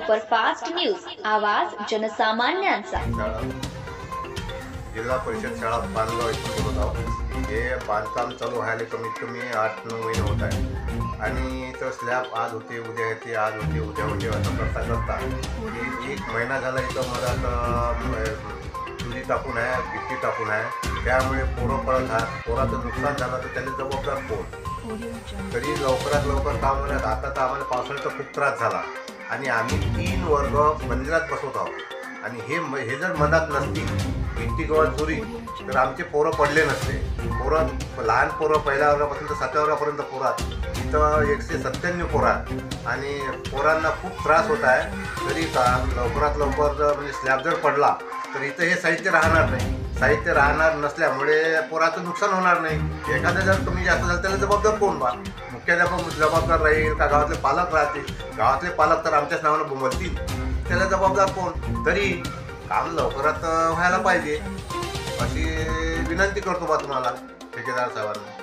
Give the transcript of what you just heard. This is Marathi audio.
सुपरफास्ट न्यूज, आवाज जनसामान्यांचा। जिल्हा परिषद शाळा पानगाव इथून बोलत आहोत। हे बांधकाम चालू व्हायला कमीत कमी 8-9 महिने होत आहे आणि तो स्लॅब आज होते उद्या येते, आज होते उद्या होते असं करता एक महिना झाला। इथं मला चुली टाकून आहे, भित्ती टाकून आहे, त्यामुळे पोरं पडत आहेत। पोराचं नुकसान झालं तर त्याला जबाबदार कोण? तरी लवकरात लवकर काम होण्यात आता तर आम्हाला पावसाळ्याचा खूप त्रास झाला आणि आम्ही 3 वर्ग मंदिरात बसवत आहोत आणि हे जर मनात नसती भिंती किंवा चोरी तर आमचे पोरं पडले नसते। पोरं लहान पोरं पहिल्या वर्गापासून तर 7व्या वर्गापर्यंत पोरात इथं 197 पोरात आणि पोरांना खूप त्रास होत आहे। तरी लवकरात लवकर जर म्हणजे स्लॅब जर पडला तर इथं हे साहित्य राहणार नाही। साहित्य राहणार नसल्यामुळे पोराचं नुकसान होणार नाही। एखादं जर कमी जास्त झालं त्याला जबाबदार कोण बा? मुख्याध्यापक जबाबदार राहील का गावातले पालक राहतील? गावातले पालक तर आमच्याच नावानं बोलतील, त्याला जबाबदार कोण? तरी काम लवकरात व्हायला पाहिजे अशी विनंती करतो बा तुम्हाला ठेकेदार साहेबांना।